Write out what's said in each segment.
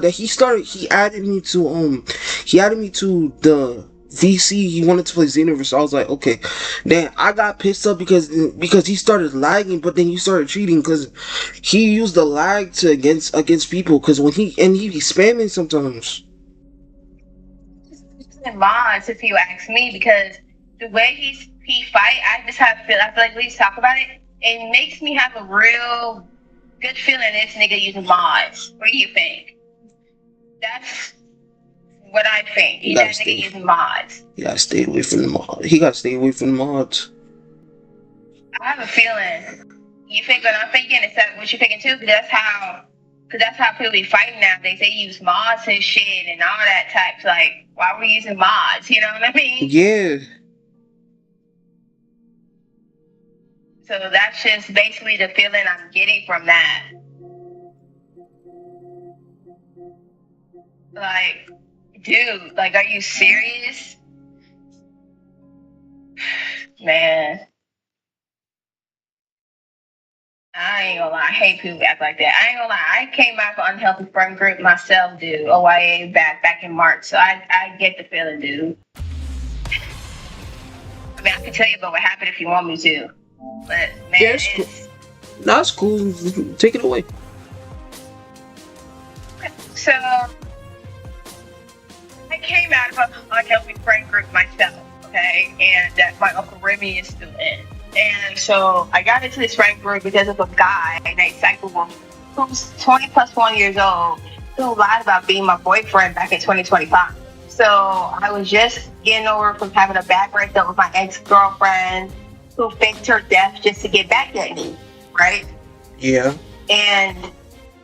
that he added me to the VC. He wanted to play Xenoverse. So I was like, okay. Then I got pissed up because he started lagging, but then you started cheating because he used the lag to against people. Because when he be spamming sometimes. Mods, if you ask me, because the way he fight, I feel like we talk about it. It makes me have a real good feeling this nigga using mods. What do you think? That's what I think. You That gotta nigga stay. using mods. You gotta stay away from the mod. He gotta stay away from the mods. I have a feeling. You think what I'm thinking? Is that what you're thinking too? Because that's how people be fighting nowadays. They use mods and shit and all that types. Like, why are we using mods? You know what I mean? Yeah. So that's just basically the feeling I'm getting from that. Like, dude, like, are you serious? Man, I ain't gonna lie. I hate people act like that. I ain't gonna lie. I came out of an unhealthy friend group myself, dude. OYA back in March. So I get the feeling, dude. I mean, I can tell you about what happened if you want me to. But, man, Yeah, it's cool. That's cool. Take it away. So, I came out of an unhealthy friend group myself, okay? And that my Uncle Remy is still in. And so, I got into this friend group because of a guy named Cycle Woman who's 20 plus 1 years old who lied about being my boyfriend back in 2025. So, I was just getting over from having a bad breakup with my ex-girlfriend who faked her death just to get back at me, right? Yeah. And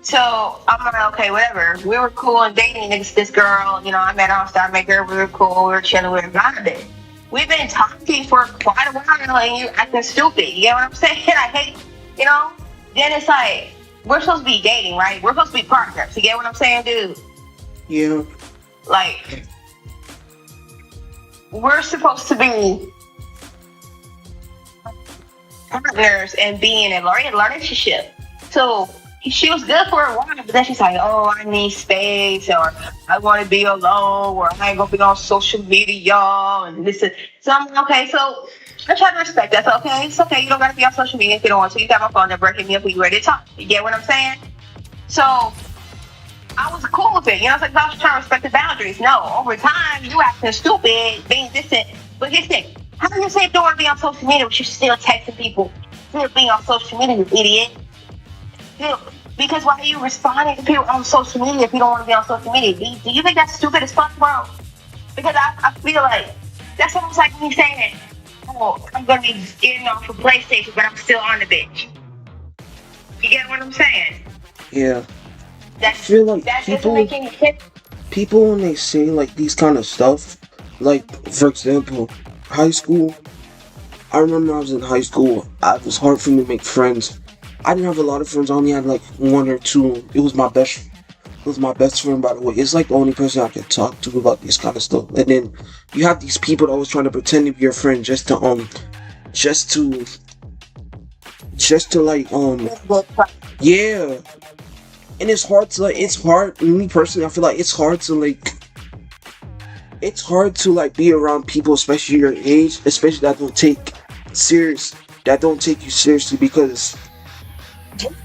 so I'm like, okay, whatever. We were cool and dating this girl. You know, I met her on Star Maker. We were cool. We were chilling. We were vibing. We've been talking for quite a while, and you acting stupid. You get what I'm saying? I hate, you know. Then it's like we're supposed to be dating, right? We're supposed to be partners. You get what I'm saying, dude? Yeah. Like we're supposed to be partners and be in a relationship. So she was good for a while, but then she's like, "Oh, I need space, or I want to be alone, or I ain't gonna be on social media, y'all." And this is so I'm like, okay. So I try to respect that. So, okay, it's okay. You don't gotta be on social media if you don't want to. You got my phone number. Hit me up when you ready to talk. You get what I'm saying? So I was cool with it. You know, I was like, I was trying to respect the boundaries. No, over time, you acting stupid, being distant. But here's the thing. How do you say you don't want to be on social media, but you're still texting people? Still being on social media, you idiot. Still, because why are you responding to people on social media if you don't want to be on social media? Do you think that's stupid as fuck, bro? Because I feel like that's almost like me saying, oh, I'm going to be getting off of PlayStation, but I'm still on the bitch. You get what I'm saying? Yeah. I feel like that doesn't make any sense. People when they say like these kind of stuff, like for example, high school. I remember I was in high school. It was hard for me to make friends. I didn't have a lot of friends. I only had like one or two. It was my best. It was my best friend, by the way. It's like the only person I could talk to about this kind of stuff. And then you have these people that always trying to pretend to be your friend just to like yeah. And it's hard to like. It's hard. Me personally, I feel like it's hard to like. It's hard to like be around people, especially your age, especially that don't take you seriously, because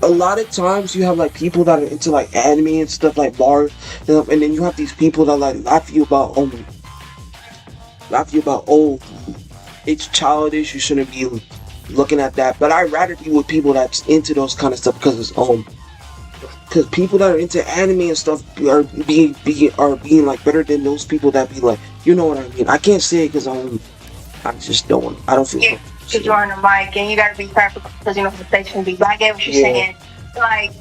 a lot of times you have like people that are into like anime and stuff like bars, and then you have these people that like laugh you about oh, it's childish, you shouldn't be looking at that. But I'd rather be with people that's into those kind of stuff because it's because people that are into anime and stuff are being like better than those people that be like, you know what I mean. I can't say it because I just don't. I don't feel. Yeah, because you're on the mic and you gotta be careful because you know the station be. But I get what you're saying. Like,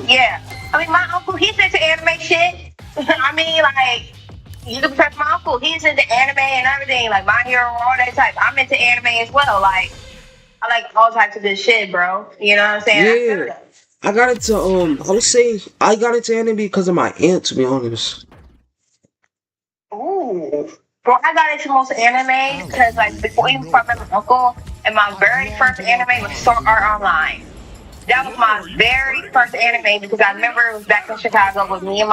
yeah. I mean, my uncle, he's into anime shit. I mean, like, you can trust my uncle. He's into anime and everything, like My Hero, all that type. I'm into anime as well. Like, I like all types of this shit, bro. You know what I'm saying? Yeah. I got into I would say I got into anime because of my aunt, to be honest. Ooh. Bro, I got into most anime because, like, before even before I met my uncle, and my very first anime was Sword Art Online. That was my very first anime because I remember it was back in Chicago with me and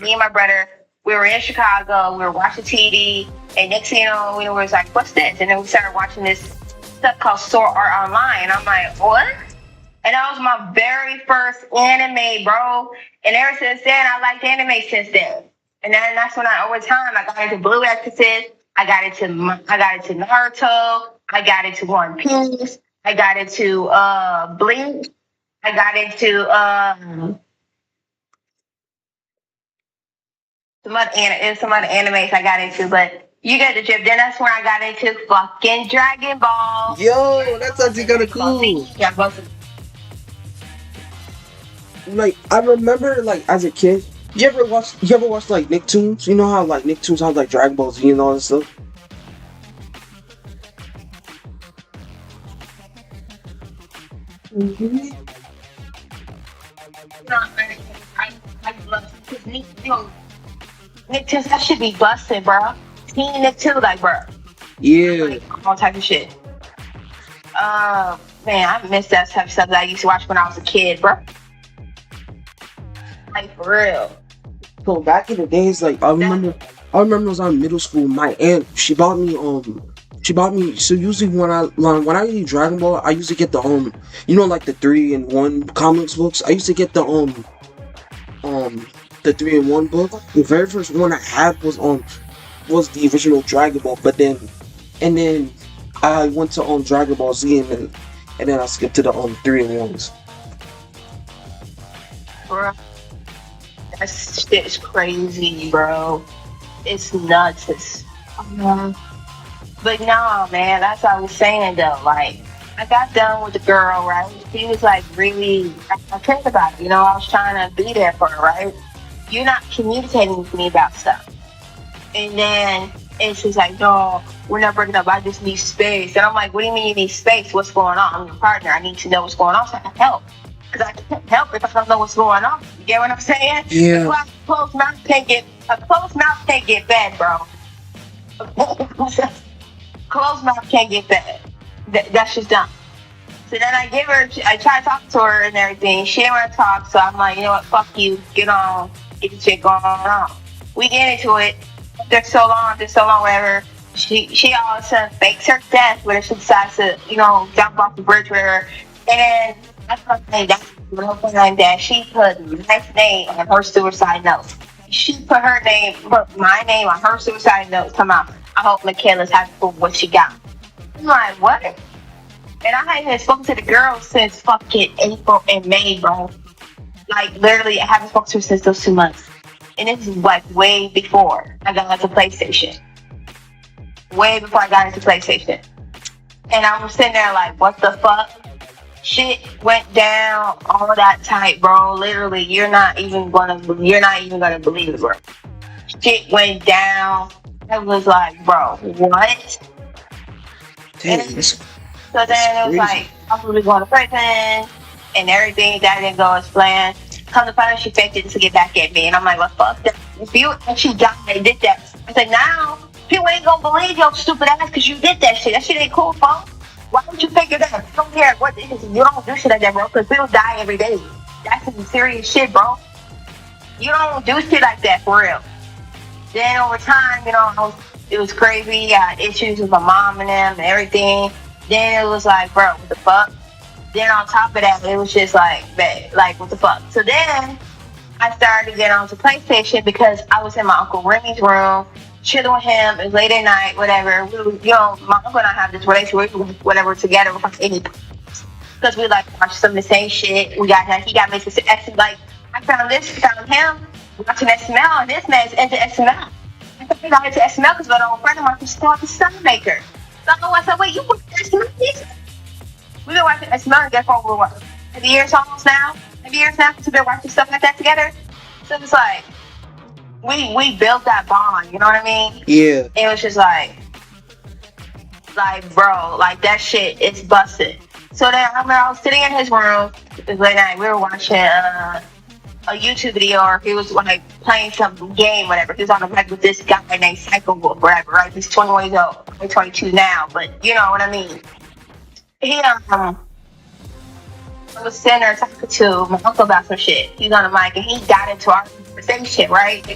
me and my brother. We were in Chicago. We were watching TV, and next thing you know, we was like, "What's this?" And then we started watching this stuff called Sword Art Online. I'm like, "What?" And that was my very first anime, bro. And ever since then, I liked anime since then. And then that's when over time I got into Blue Exorcist. I got into Naruto. I got into One Piece. I got into Bleach. I got into some other animes I got into, but you get the drift. Then that's when I got into fucking Dragon Ball. Yo, that's actually kind of cool. Like I remember, like as a kid, You ever watch like Nicktoons? You know how like Nicktoons have like Dragon Ball Z and all this stuff. Mm-hmm. No, I love because Nicktoons that should be busted, bro. Teen Nicktoons, like, bro, Yeah. like all type of shit. Man, I miss that type of stuff that I used to watch when I was a kid, bro. Like for real. So back in the days, like I remember I was in middle school. My aunt, she bought me. So usually when I read Dragon Ball, I used to get the you know, like the 3-in-1 comics books. I used to get the 3-in-1 book. The very first one I had was the original Dragon Ball, but then I went to Dragon Ball Z, and then I skipped to the 3-in-1s. Bro, that shit's crazy, bro. It's nuts. But no, man, that's what I was saying though. Like, I got done with the girl, right? She was like really, I cared about it. You know, I was trying to be there for her, right? You're not communicating with me about stuff. And then and she's like, no, we're not breaking up. I just need space. And I'm like, what do you mean you need space? What's going on? I'm your partner. I need to know what's going on so I can help. Because I can't help if I don't know what's going on. You get what I'm saying? Yeah. That's why a closed mouth can't get fed, bro. Closed mouth can't get fed. That's just dumb. So then I try to talk to her and everything. She didn't want to talk, so I'm like, you know what, fuck you. Get the shit going on. We get into it. After so long, whatever. She all of a sudden fakes her death when she decides to, jump off the bridge with her. And then that's that she put my name on her suicide note. She put my name on her suicide note. Come out. I hope Michaela's happy for what she got. I'm like, what? And I hadn't even spoken to the girl since fucking April and May, bro. Like, literally, I haven't spoken to her since those 2 months. And this is like way before I got into PlayStation. Way before I got into PlayStation. And I was sitting there like, what the fuck? Shit went down all that tight, bro. Literally, you're not even gonna believe it, bro. Shit went down. I was like, bro, what? So then it was like, I'm really going to prison and everything. That didn't go as planned. Come to find out she faked it to get back at me. And I'm like, well, fuck that. If you actually died and did that, I said, now people ain't gonna believe your stupid ass because you did that shit. That shit ain't cool, folks. Why don't you figure that? You don't care what it is. You don't do shit like that, bro, because people die every day. That's some serious shit, bro. You don't do shit like that for real. Then over time, it was crazy. I had issues with my mom and them and everything. Then it was like, bro, what the fuck? Then on top of that, it was just like, man, like, what the fuck? So then I started to get onto PlayStation because I was in my Uncle Remy's room, chilling with him. It was late at night, whatever. My uncle and I have this relationship, whatever, together because we like watch some of the same shit. He got me to like, I found him watching SML, and this man's into SML. I thought he got into SML because an old friend of mine was still the sun maker. So I said, wait, you watch SML? We've been watching SML together for over what? 5 years almost now? 5 years now because we've been watching stuff like that together. So it's like, we built that bond, you know what I mean? Yeah. It was just like, bro, like that shit is busted. So then I remember I was sitting in his room, it was late night, we were watching a YouTube video, or he was like playing some game, whatever. He was on the mic with this guy named Psycho Wolf, whatever, right? He's 21 years old. I'm 22 now, but you know what I mean. He I was sitting there talking to my uncle about some shit. He's on the mic and he got into our conversation, right?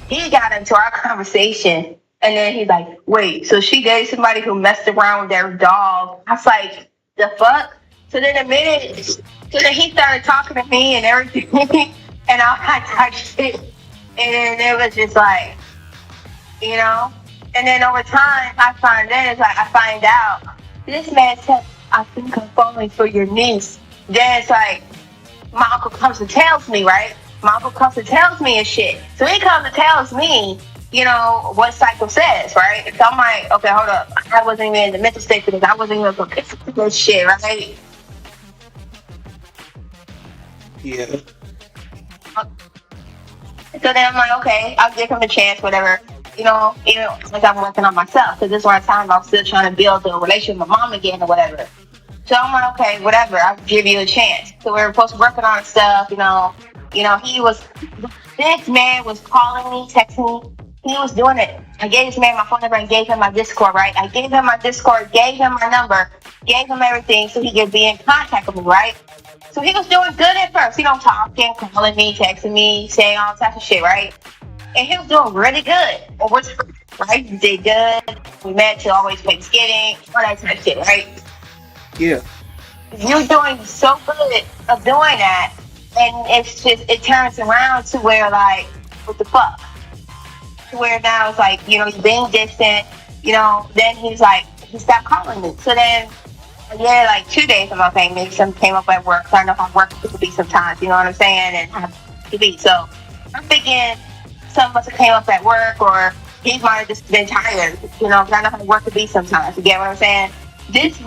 He got into our conversation and then he's like, wait, so she dated somebody who messed around with their dog. I was like, the fuck? So then so then he started talking to me and everything and all that type shit. And it was just like, you know? And then over time, I find out, this man said, I think I'm falling for your niece. Then it's like, my uncle comes and tells me, right? My uncle comes and tells me and shit. So he comes and tells me, you know, what Psycho says, right? So I'm like, okay, hold up. I wasn't even in the mental state for this. I wasn't even prepared for this shit, right? Yeah. So then I'm like, okay, I'll give him a chance, whatever. You know, like I'm working on myself. Because this one time I'm still trying to build a relationship with my mom again or whatever. So I'm like, okay, whatever, I'll give you a chance. So we were supposed to working on stuff, this man was calling me, texting me. He was doing it. I gave this man my phone number and gave him my Discord, right? I gave him my Discord, gave him my number, gave him everything so he could be in contact with me, right? So he was doing good at first, talking, calling me, texting me, saying all types of shit, right? And he was doing really good. Right? He did good. We met to always Thanksgiving, all that type of shit, right? Yeah. You're doing so good of doing that, and it turns around to where, like, what the fuck? To where now it's like, he's being distant, then he's like, he stopped calling me. So then, like 2 days ago, maybe something came up at work. So I know how work could be sometimes, you know what I'm saying? And how it be. So I'm thinking something must have came up at work, or he might have just been tired, because I know how work could be sometimes. You get what I'm saying? This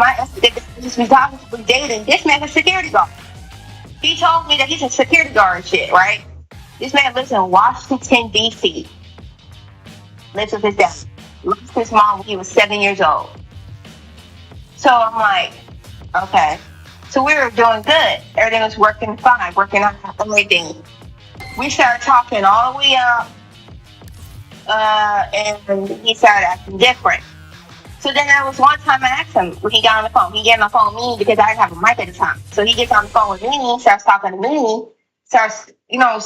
we talking, we dating. This man's a security guard. He told me that he's a security guard and shit, right? This man lives in Washington, D.C. Lives with his dad. Lost his mom when he was 7 years old. So I'm like, okay. So we were doing good. Everything was working fine, working out everything. We started talking all the way up, and he started acting different. So then there was one time I asked him when he got on the phone. He got on the phone with me because I didn't have a mic at the time. So he gets on the phone with me, starts talking to me, starts,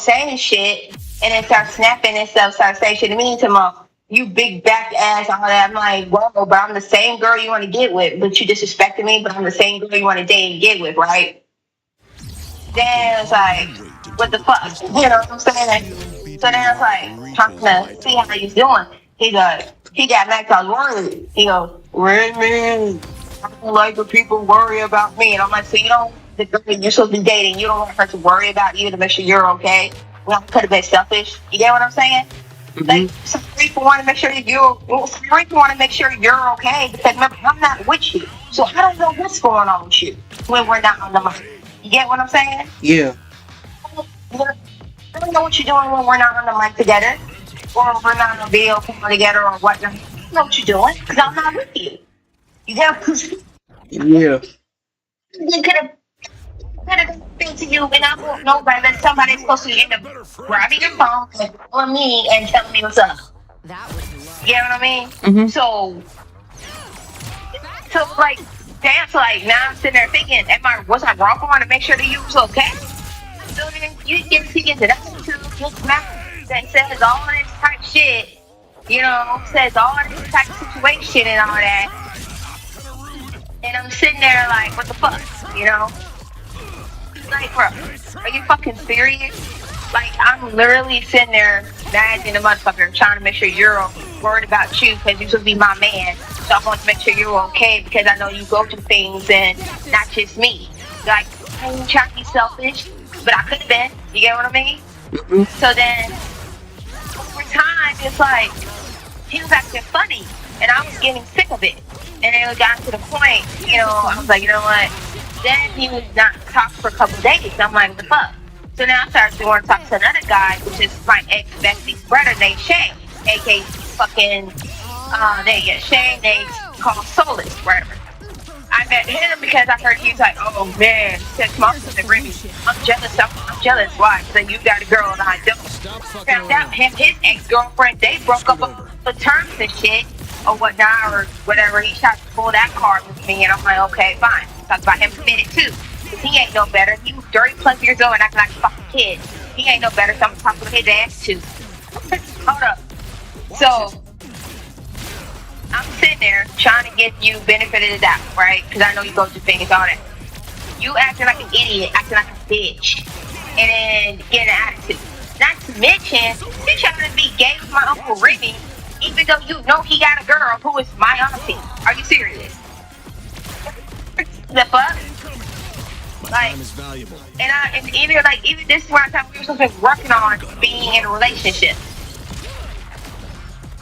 saying shit, and then starts snapping and stuff, starts saying shit to me, to my, you big back ass, all that. I'm like, whoa, but I'm the same girl you want to get with, but you disrespected me, but I'm the same girl you want to date and get with, right? Then it's like, what the fuck? You know what I'm saying? So then I was like, trying to see how he's doing. He got mad because I was worried. He goes, worry me. I don't like when people worry about me. And I'm like, so the girl you're supposed to be dating, you don't want her to worry about you to make sure you're okay? Well, I could have been selfish. You get what I'm saying? Mm-hmm. Like, some people want to make sure you're okay, because remember, I'm not with you. So I don't know what's going on with you when we're not on the mic. You get what I'm saying? Yeah. I don't know what you're doing when we're not on the mic together, or we're not on a video together, or whatnot. I don't know what you're doing, because I'm not with you. You get what I'm saying? Yeah. You could have been to you, and I don't know, but that somebody's supposed to end up grabbing your phone and calling me and telling me what's up. You get what I mean? Mm-hmm. So like, damn, so like, now I'm sitting there thinking, was I wrong for wanting to make sure that you was okay? So then you get into that that says all this type shit, says all this type of situation and all that. And I'm sitting there like, what the fuck, Like, bro, are you fucking serious? Like, I'm literally sitting there mad in the motherfucker, trying to make sure you're worried about you, because you're supposed to be my man. So I want to make sure you're okay, because I know you go through things and not just me. Like, I ain't trying to be selfish, but I could have been. You get what I mean? Mm-hmm. So then, over time, it's like, he was acting funny, and I was getting sick of it. And then it got to the point, I was like, you know what? Then he was not talking for a couple of days. I'm like, what the fuck? So now I started to want to talk to another guy, which is my ex-bestie's brother named Shane, aka fucking, Shane, they call Solus, whatever. I met him because I heard he was like, oh man, since my sister Remy, I'm jealous. Why? Because you got a girl and I don't. Found out his ex-girlfriend, they broke up for terms and shit, or whatnot, or whatever. He tried to pull that card with me, and I'm like, okay, fine. Talk about him a minute too. 'Cause he ain't no better. He was 30 plus years old and acting like a fucking kid. He ain't no better, so I'm talking to his ass too. Hold up. So I'm sitting there trying to give you benefit of the doubt, right? Because I know you go through things, all that. You acting like an idiot, acting like a bitch, and then getting an attitude. Not to mention, you trying to be gay with my Uncle Remy, even though you know he got a girl who is my auntie. Are you serious? The fuck? My Like, time is valuable. and even like even this is why I thought we were supposed to be working on being in a relationship.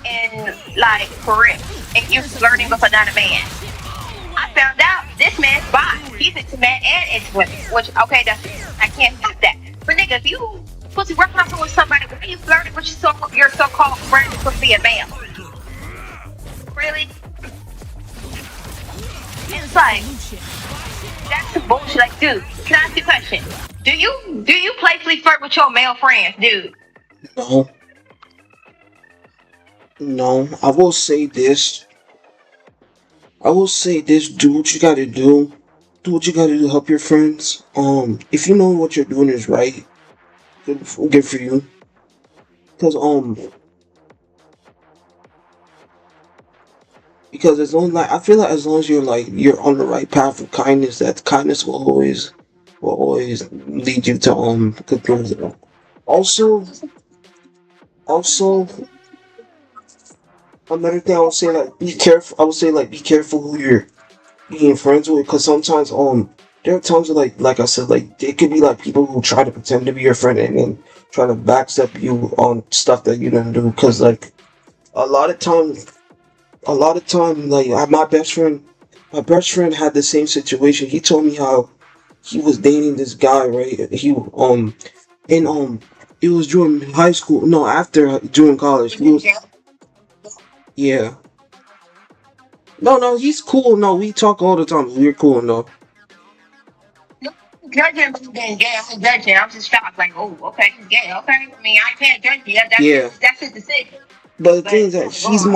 And like for real. And you're flirting with another man. I found out this man's bi. He's into men and into women. Which okay, that's I can't stop that. But nigga, if you supposed to be working on with somebody, why are you flirting with your so-called friend who's supposed to be a male? Really? It's like that's some bullshit. Like, dude, can I ask you a question? Do you playfully flirt with your male friends, dude? No, no. I will say this. Do what you gotta do. Do what you gotta do to help your friends. If you know what you're doing is right, good for you. Cause because as long like I feel like as long as you're on the right path of kindness, that kindness will always lead you to good things. Also, also another thing I would say like be careful. I would say like be careful who you're being friends with, because sometimes there are times where, like I said, like it could be like people who try to pretend to be your friend and then try to backstep you on stuff that you didn't do. Because like a lot of times like my best friend had the same situation. He told me how he was dating this guy, right? And it was during high school. No, after during college. He was yeah. No, no, he's cool. No, we talk all the time. We're cool. No, Judging for being gay, I'm judging. I'm just shocked. Like, oh, okay, he's gay. Okay, I mean, I can't judge you. yeah. That's his decision. But the thing But is that go on. he's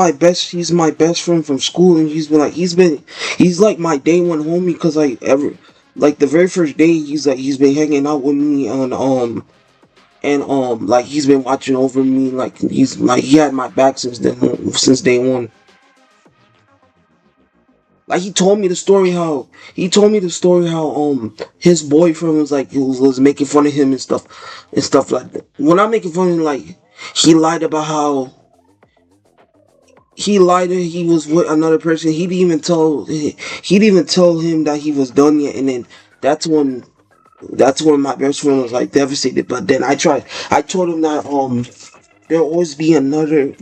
my best friend from school, and he's like my day one homie, because like the very first day he's been hanging out with me on and like he's been watching over me, like he had my back since day one. Like he told me the story how his boyfriend was like was making fun of him and stuff like that. When I'm making fun of him, like he lied about how he lied that he was with another person. He didn't even tell him that he was done yet, and then that's when that's when my best friend was like devastated. But then I told him that there'll always be another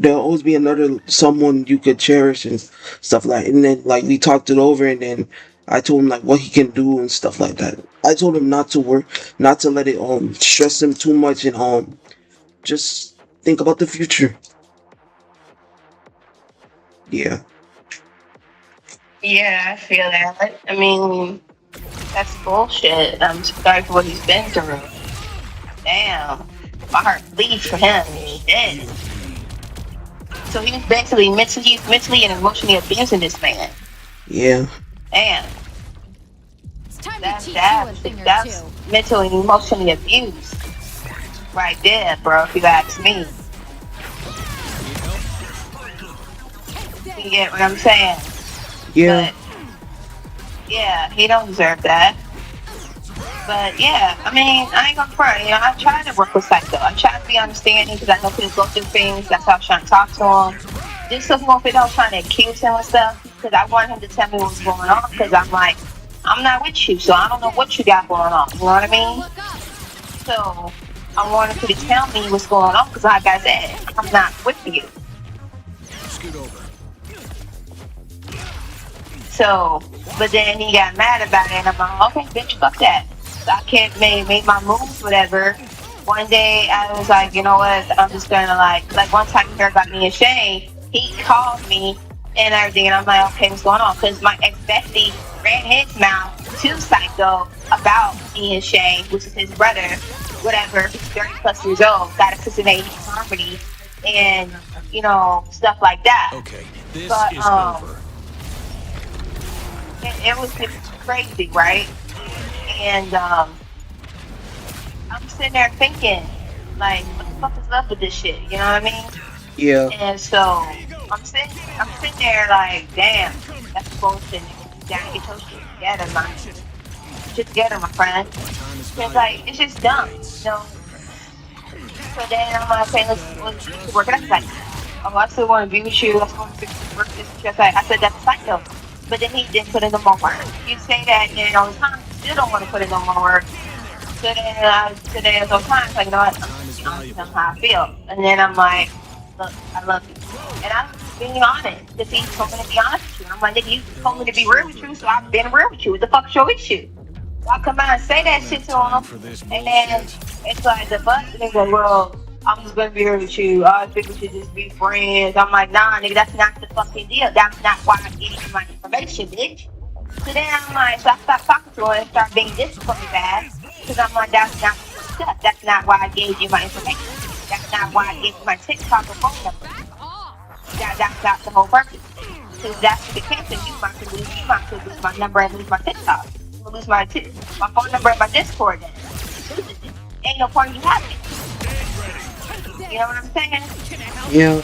someone you could cherish and stuff like, and then like we talked it over, and then I told him like what he can do and stuff like that. I told him not to let it stress him too much, and just think about the future. Yeah. Yeah, I feel that. I mean, that's bullshit. I'm sorry for what he's been through. Damn, my heart bleeds for him. Shit. So he was basically mentally and emotionally abusing this man. Yeah. Damn, It's time to that's teach you a that's thing or that's two. mental and emotionally abused right there, bro. If you ask me, you get what I'm saying. Yeah. But yeah, he don't deserve that. But yeah, I mean, I ain't gonna front. You know, I'm trying to work with Psycho. I'm trying to be understanding because I know people go through things. That's how I'm trying to talk to him. Just so he won't be out trying to accuse him and stuff. Because I want him to tell me what's going on. Because I'm like, I'm not with you, so I don't know what you got going on. You know what I mean? Look up. So I wanted you to tell me what's going on. Because like I said, I'm not with you. Scoot over. So, but then he got mad about it, and I'm like, okay, bitch, fuck that. So I can't make my moves, whatever. One day I was like, you know what? I'm just gonna like one time he heard about me and Shane, he called me and everything, and I'm like, okay, what's going on? Because my ex bestie ran his mouth to Psycho about me and Shane, which is his brother, whatever. He's 30 plus years old, got a sister named Harmony, and stuff like that. Okay, this But is over. it was just crazy, right? And I'm sitting there thinking, like, what the fuck is up with this shit? You know what I mean? Yeah. And so I'm sitting there like, damn, that's bullshit. You gotta get your shit together, man. Shit together, my friend. It's like, it's just dumb, you know. So then I'm like, okay, let's work it out. He's like, oh, I still want to be with you. I still want to work this. I said, that's psycho. But then he didn't put in no more work. You say that, and then all the time, you still don't want to put in no more work. So then those times, like, you know what, I'm telling how I feel. And then I'm like, look, I love you. And I'm being honest, because he told me to be honest with you. I'm like, nigga, you told me to be real with you, so I've been real with you. What the fuck's your issue? So I come out and say that shit to him, and then it's like the fuck, nigga, well, I'm just gonna be here with you. I think we should just be friends. I'm like, nah, nigga, that's not the fucking deal. That's not why I gave you my information, bitch. So then I'm like, so I stopped talking to her and started being disciplined fast. Because I'm like, that's not stuff. That's not why I gave you my information. That's not why I gave you my TikTok or phone number. That's not the whole purpose. Because that's the case, and you might could lose my number and lose my TikTok. You lose my phone number and my Discord then. Ain't no point in you having it. You know what I'm saying? Yeah.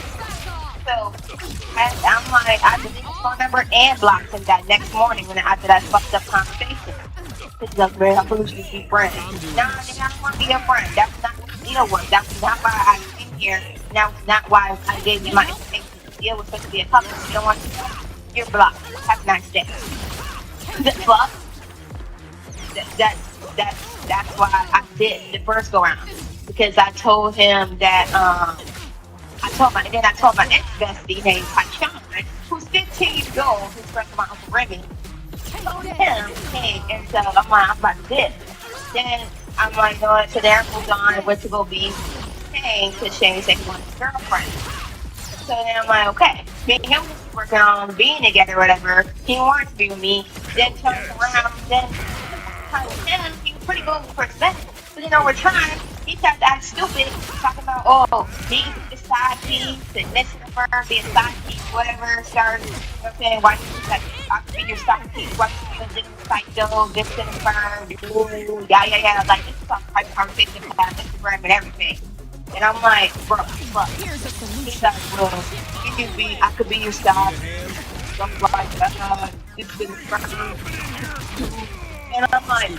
So I'm like, I deleted his phone number and blocked him that next morning after that fucked up conversation. It's like, man, I'm supposed to be friends. Nah, nigga, I don't want to be your friend. That's not what the deal was. That's not why I came here. Now, not why I gave you my information. The deal was supposed to be a couple. You don't want to. You're blocked. Have a nice day. The fuck? That's why I did the first go round. Because I told him that, I told my ex-bestie named Tyshawn, who's 15 years old, who's friends with my Uncle Remy. Told him, hey, and so I'm like, I'm about to dip. Then I'm like, no, so then I moved on and went to go be Shane, because Shane said he wanted his girlfriend. So then I'm like, okay. Me and him was working on being together or whatever. He wanted to be with me. Then turns around, then kind of him, he was pretty good for his best. But you know, we're trying. He tried to act stupid, talking about, oh, being the side piece and missing the firm, being side piece, whatever, start, you know what I'm saying? Why you like, I could be your side piece, why you doing this psycho, this in the firm, ooh, yeah, like, this is all type of conversation about Instagram and everything. And I'm like, bro, fuck. He's like, well, I could be your side piece, something like that, this is in the firm. And I'm like,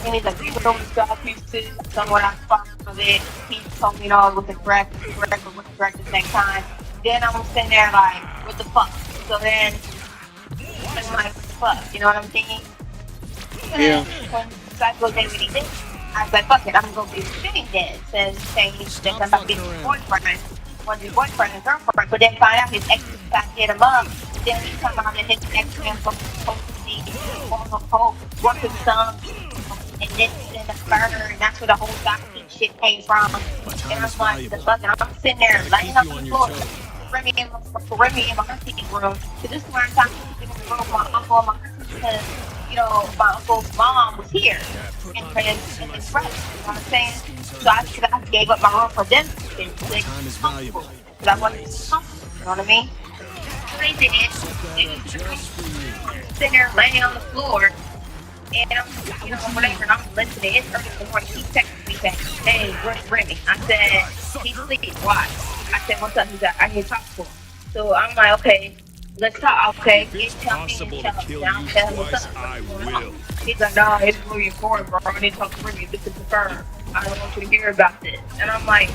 and he's like, you know what style pieces, someone I fucked with it. He told me, you know, it wasn't correct, but wasn't correct at the same time. Then I'm sitting there like, what the fuck? So then I'm like, what the fuck? You know what I'm thinking? Yeah. When Psycho did what he did, I was like, fuck it, I'm gonna be shitting then. Since saying that I'm about to be his boyfriend, want to be boyfriend and girlfriend, but then find out his ex is back hit him up. Then he come out and his ex man supposed to see working some. And this is in the burner, and that's where the whole document shit came from. And I'm like, the fuck, and I'm sitting there laying on the floor, Remy in my auntie room. So this is where I'm talking to my uncle and my auntie, because, you know, my uncle's mom was here, and his brother, you know what I'm saying? So I gave up my room for them, because they were comfortable, because I wanted to be comfortable, you know what I mean? So they did, I'm sitting there laying on the floor, and I'm, you know, whatever, and I'm listening. It's early in the morning. He texted me saying, hey, where's Remy? I said, he's sleeping. Why? I said, what's up? He's like, I need to talk to him. So I'm like, okay, let's talk. Okay, he's telling me and tell him what's up. He's like, no, it's really important, bro. I need to talk to Remy. This is the firm. I don't want you to hear about this. And I'm like,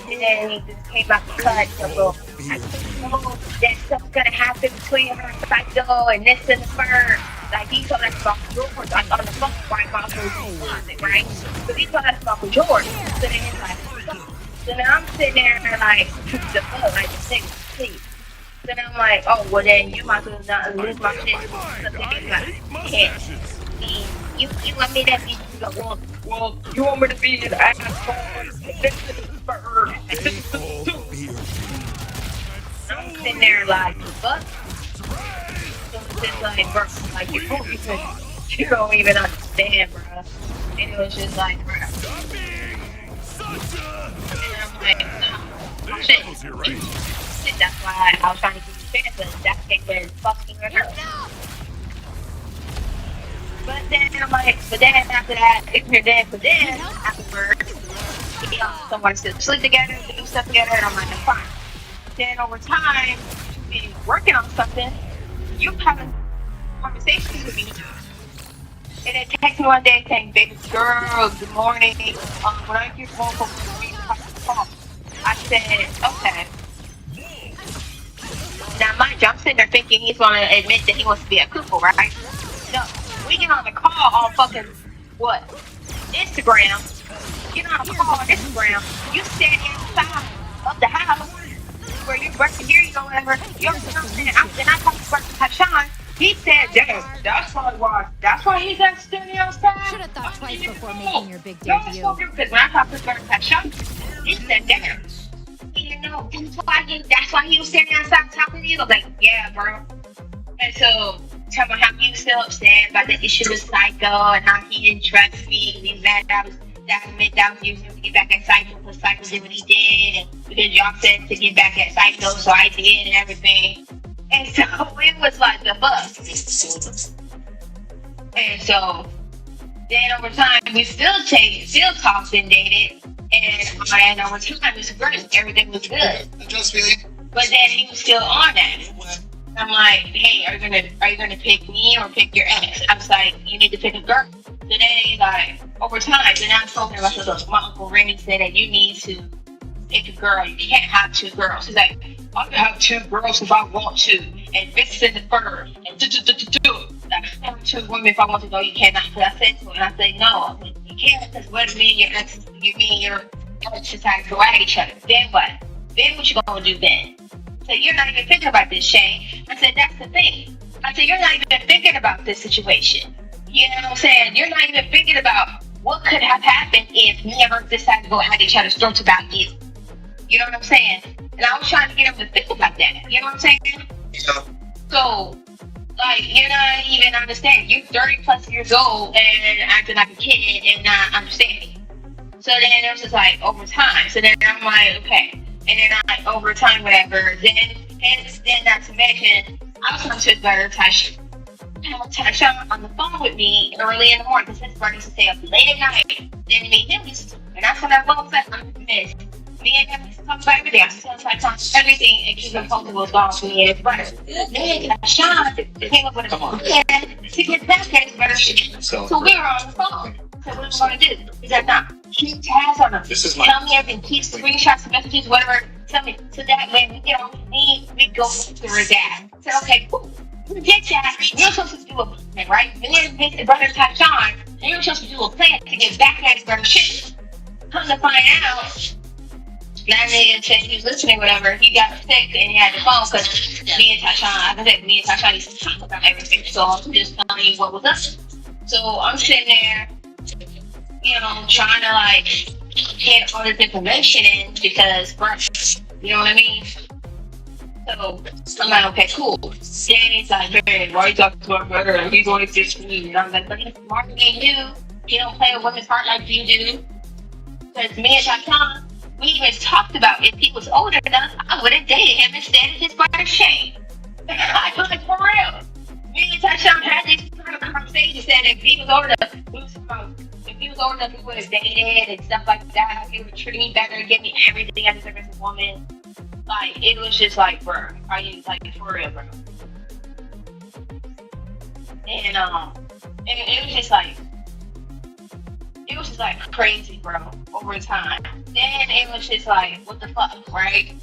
and then he just came out the cut. So I know that stuff's gonna happen between her and Psycho and this and the firm. Like, he told us about George, like, on the phone, right, about his closet, right? So he told us about George. So then he's like, so then I'm sitting there and like, the fuck, like, the thing, please. So then I'm like, oh, well then, you might as well not lose my shit. So then he's like, yeah. You want me to be, well, you want me to be an asshole, and this is the bird, and this is the two. I'm sitting there like, fuck? It's like, bro, like, you don't even understand, bro. And it was just like, bro. And I'm like, no, shit. That's why I was trying to give you a chance, but that's because fucking with her. But then after that, but then afterwards, someone to sleep together, do stuff together, and I'm like, fine. Then over time, being working on something, you having conversations with me, and then text me one day saying, "Baby girl, good morning. When I get home from the call," I said, "Okay." Now, mind you, I'm sitting there thinking he's going to admit that he wants to be a cuckoo, right? No, we get on the call on fucking what? Instagram. Get on the call on Instagram. You stand inside of the house where you're working here, you go whatever. You're something out, and I talked to Hashan. He said, "Damn, that's probably why. That's why he's at standing outside." Should have thought twice before making your big debut. Because when I talked to Hashan, he said, "Damn." He didn't know. That's why he was standing outside talking to you. I was like, "Yeah, bro." And so, tell me how he was still upset about the issue with Psycho and how he didn't trust me. And he's mad that I meant that I was using him to get back at Psycho because Psycho did what he did. And because y'all said to get back at Psycho, so I did and everything. And so, it was like the fuck. And so, then over time, we still talked and dated. And over time, it was great. Everything was good. But then he was still on that. I'm like, "Hey, are you gonna pick me or pick your ex?" I was like, "You need to pick a girl." Today, like over time, then I told him, I said, "Look, my Uncle Remy said that you need to pick a girl. You can't have two girls." He's like, "I can have two girls if I want to, and this is the third, and do. Like, I have two women if I want to." "No, you cannot." Because I said to him, and I said, "No, you can't, because what me and your ex decide to go at each other. Then what? Then what you gonna do then?" So you're not even thinking about this, Shane. I said, "That's the thing." I said, "You're not even thinking about this situation. You know what I'm saying? You're not even thinking about what could have happened if me and her decided to go at each other's throats about you." You know what I'm saying? And I was trying to get him to think about that. You know what I'm saying? Yeah. So, like, you're not even understanding. You're 30 plus years old and acting like a kid and not understanding. So then it was just like over time. So then I'm like, okay. And then over time, whatever. Then not to mention, I was talking to his brother, Tasha, on the phone with me early in the morning because his brother used to stay up late at night. Then me and him used to, and that's when I both said, "I'm missed." Me and him used to talk about everything. I still talk about everything and keep him posted was gone for me and his brother. Then Tasha came up with a plan to get back at his brother. So we were on the phone. So what are we going to do? He said, "No, keep tabs on them. Tell me everything. Keep screenshots, messages, whatever. Tell me." So that way we get on me, we go through her dad. I said, "Okay, cool. You get that. You're supposed to do a plan, right? And then his brother Tashawn, and you're supposed to do a plan to get back at his brother shit." Come to find out, that nigga said he was listening, whatever. He got sick and he had the phone because me and Tashawn used to talk about everything. So I'm just telling you what was up. So I'm sitting there, trying to like get all this information in because, you know what I mean? So I'm like, okay, cool. Then he's like, "Hey, why you talking to my brother? He's only 16. And I'm like, "But he's smarter than you. He don't play a woman's heart like you do." Because me and Tashawn, we even talked about if he was older than us, I would have dated him instead of his brother Shane. I was like, for real. Me and Tashawn had this kind of conversation saying if he was older, we would have dated and stuff like that. He would treat me better, give me everything as a woman. Like, it was just like, bro, are you like for real, bro? And it was just like crazy, bro, over time. Then it was just like, what the fuck, right?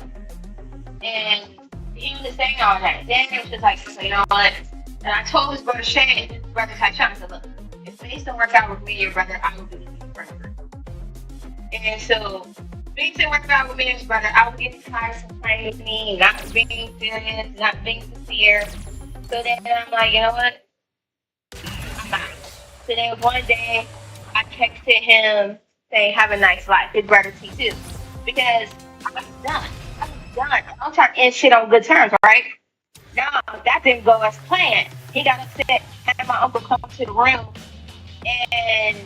And he was just saying all that. Then it was just like, you know what? And I told his brother Shane and his brother Tyshawn, I said, "Look, if things don't work out with me and your brother, I will be with you forever." And so things didn't work out with me and his brother. I was getting tired of playing with me, not being serious, not being sincere. So then I'm like, you know what? I'm not. So then one day I texted him saying, "Have a nice life," his brother T2. Because I was done. I'm trying to end shit on good terms, right? No, that didn't go as planned. He got upset, had my uncle come to the room, and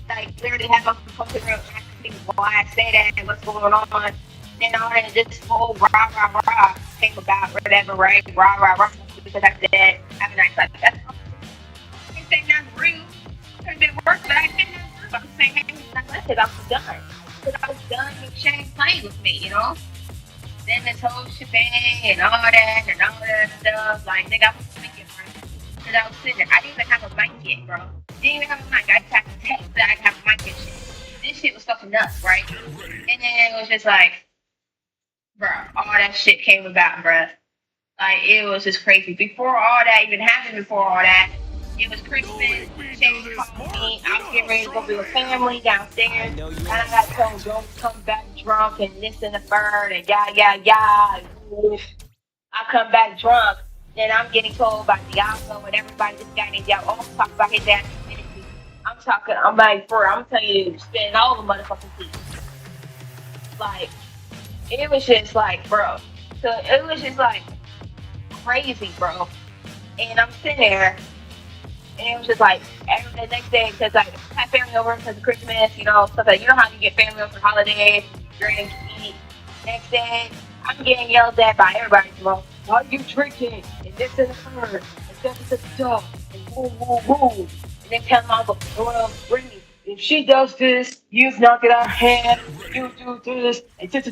like literally had my uncle come to the room and ask me why I say that and what's going on. And all that, this whole rah came about, whatever, right? Rah, because I said, "Have a nice life." That's all. saying nothing rude. Could have been worse, but I didn't say nothing rude. I was saying, hey, like, listen, I was done. Because I was done with Shane playing with me, you know? Then this whole shebang and all that stuff. Like, nigga, I was thinking, bro. Because I was sitting there. I didn't even have a mic yet, bro. Didn't even have a mic. I just had to text that I have a mic and shit. This shit was fucking nuts, right? And then it was just like, bro, all that shit came about, bro. Like, it was just crazy. Before all that even happened, it was Christmas. Shane called me. I was getting ready to go be with family downstairs. And I got told, don't come back drunk and this and the third and yah. I come back drunk. Then I'm getting told by Diablo and everybody, this guy named Diablo, oh, talk about his ass. I'm like, I'm telling you, spitting all the motherfucking tea. Like, it was just like, bro. So it was just like crazy, bro. And I'm sitting there, and it was just like the next day, because like I had family over because of Christmas, you know, stuff like you know how you get family over for holidays, drink, eat. Next day, I'm getting yelled at by everybody, bro. Why are you drinking? And this and the third, and stuff, and woo. And then tell my uncle, well, Brittany, if she does this, you knock it out of hand, you do this, and that's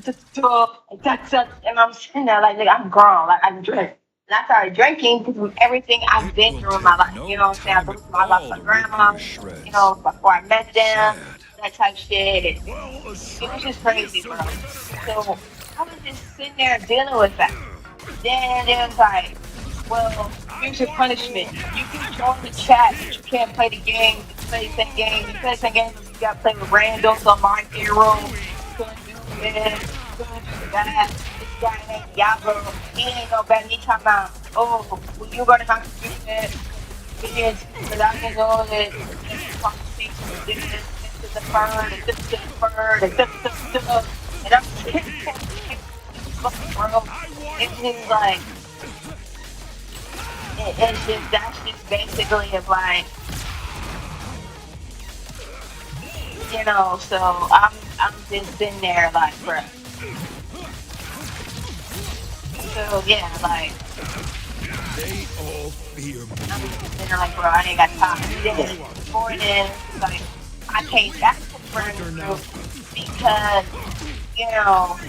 and I'm sitting there like, I'm grown, like I drink. And I started drinking because of everything I've been through in my life. You know what I'm saying? I lost my grandma, you know, before I met them, that type of shit. And it was just crazy, bro. So I was just sitting there dealing with that. Then it was like, well, here's your punishment. You can join the chat, but you can't play the game. You play the same game. You play the same game, but you gotta play with randos on my hero. You couldn't do this, you couldn't do that. This guy named Diablo, he ain't no better. He talking about, oh, well, you're gonna have to do this. Because I can know that this conversation is this is the bird, and this is the bird, and this. And I'm fucking world. It's just like, it's just, that's just basically of like, you know, so I'm just sitting there like, bruh. So yeah, like, They all fear me. I'm just sitting there like, bro, I ain't got time. Then before then, like, I came back to friend group because, you know,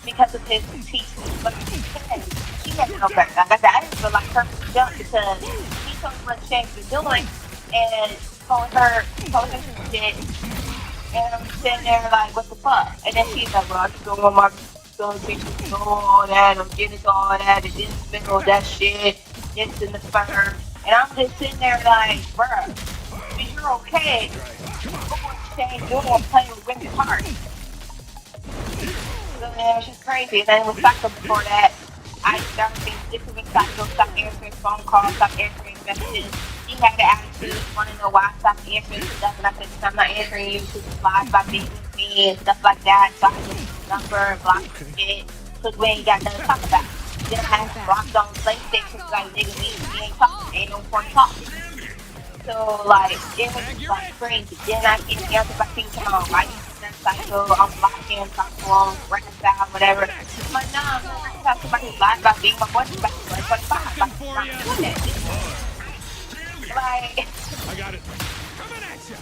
because of his teaching. But he had no better. Like I said, I didn't feel like her jump because he told me what Shane was doing and told her some shit. And I'm sitting there like, what the fuck? And then she's like, well, I'm just doing my son teaching me all that, I'm getting into all that, and this spend all that shit, this in the fur. And I'm just sitting there like, bruh, if you're okay, what Shane doing playing with women's hearts? So then it was just crazy. And then with Saka before that, I started being different with Saka, stopped answering phone calls, stopped answering messages. He had an attitude, want to know why I stopped answering stuff, and I said, I'm not answering you because it's lies about being with me and stuff like that. So I had his number and block and shit, because we ain't got nothing to talk about. Then I had him blocked on PlayStation because like, nigga, we ain't talking, ain't no point talking. So like, it was just like crazy. Then I get answered by people tomorrow, right? Cycle, I'm blocking, cycle, reconcile, whatever. But no, I'm not talking about his life about being my boyfriend back in 2025. Like, I'm not doing that. Like, I got it. Coming at you.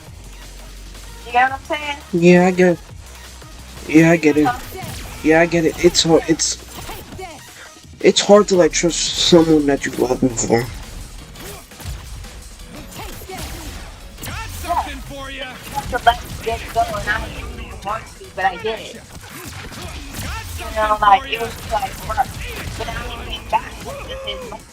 You get what I'm saying? Yeah, I get. Yeah, I get it. Yeah, I get it. It's hard. It's hard to like trust someone that you've loved before. Got something for you. You have to let this go, and I didn't even want to, but I did. You know, like, it was just like, bro. But now he came back with just his life.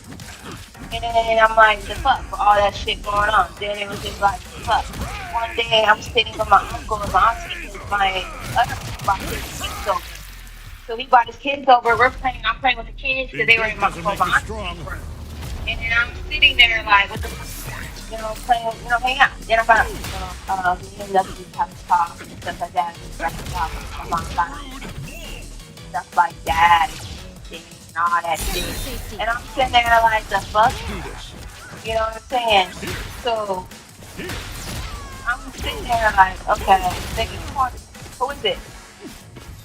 And then I'm like, the fuck, for all that shit going on. Then it was just like, fuck. One day I'm sitting with my uncle and my auntie because my other uncle brought his kids over. So he brought his kids over. I'm playing with the kids because they were in my auntie's room. And then I'm sitting there like, what the fuck, you know, playing, you know, hang out. Then I found out, he ended up just having to talk and stuff like that. And my mom stuff like that and all that shit. And I'm sitting there like, the fuck? You know what I'm saying? So, I'm sitting there like, okay, thinking, who is it?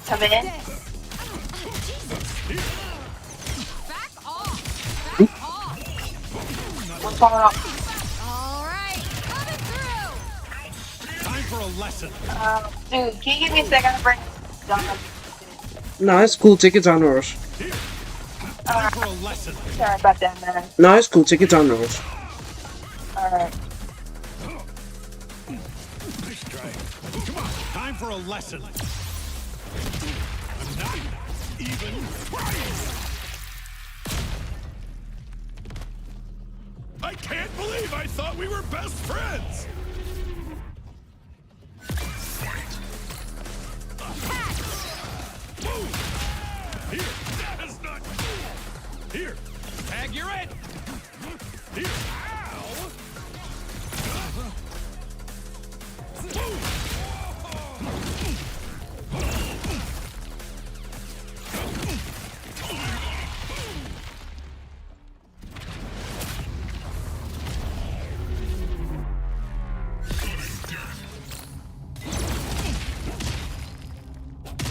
Come in. What's going on? lesson. Dude, can you give me a second to bring Donna? Nah, it's cool. Take your time, Rush. Time for a lesson. Sorry about that, man. Nah, it's cool. Take your time, Rush. Alright. Nice try. Come on. Time for a lesson. I'm not even trying. I can't believe I thought we were best friends. Move. Here. That is not cool. Here. Tag, you're it. Here. Ow.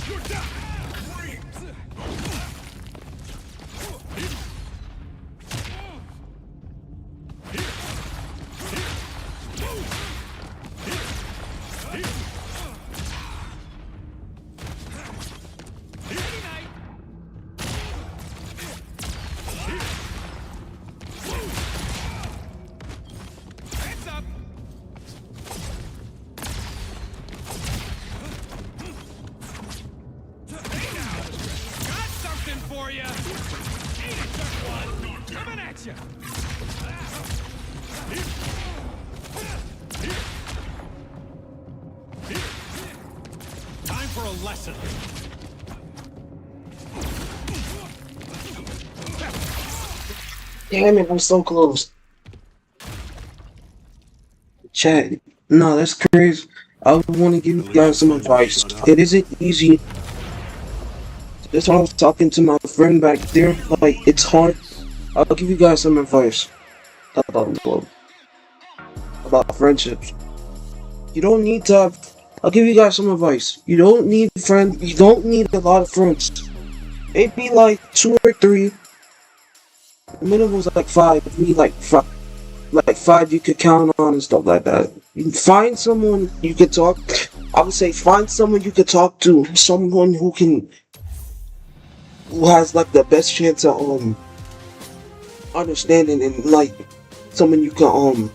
You're done. Hands up. Hey now. Got something for you. Ain't it just one? Coming at you. Time for a lesson. Damn it, I'm so close. Chat. No, that's crazy. I want to give you guys some advice. It isn't easy. That's why I was talking to my friend back there. Like, it's hard. I'll give you guys some advice about love, about friendships. You don't need to have. I'll give you guys some advice. You don't need friends. You don't need a lot of friends. Maybe like 2 or 3. Minimum's like 5. You need like 5. Like 5 you could count on and stuff like that. You find someone you could talk. I would say find someone you could talk to. Someone who has like the best chance of understanding, and like someone you can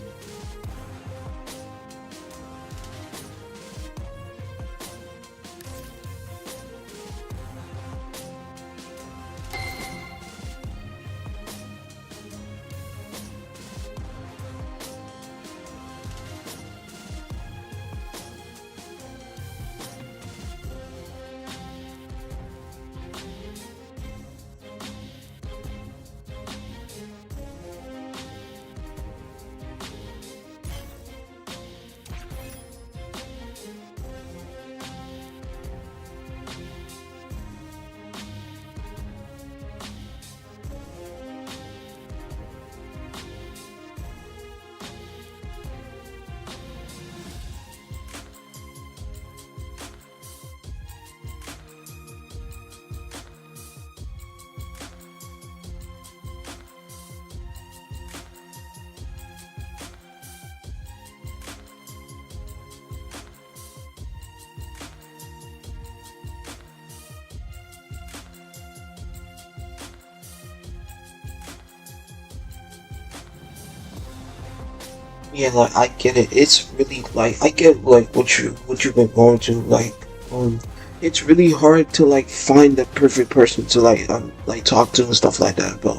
Yeah, like I get it. It's really like I get like what you've been going to it's really hard to like find the perfect person to like talk to and stuff like that. But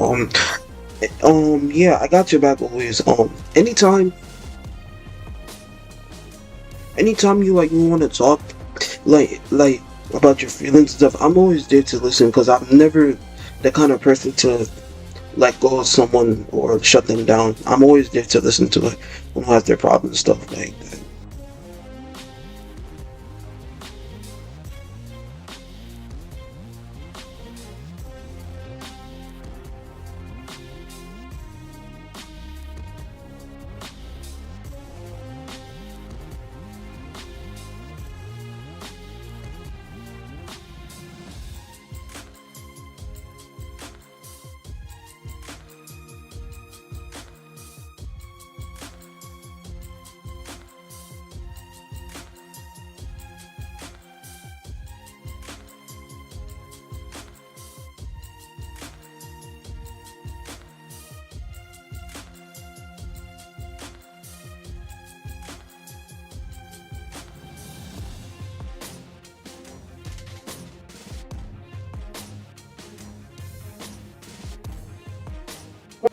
yeah, I got your back always. Anytime you like you want to talk like about your feelings and stuff, I'm always there to listen because I'm never the kind of person to let go of someone or shut them down. I'm always there to listen to it when they have their problems and stuff like that.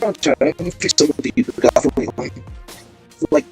I'm gonna try to fix some of the like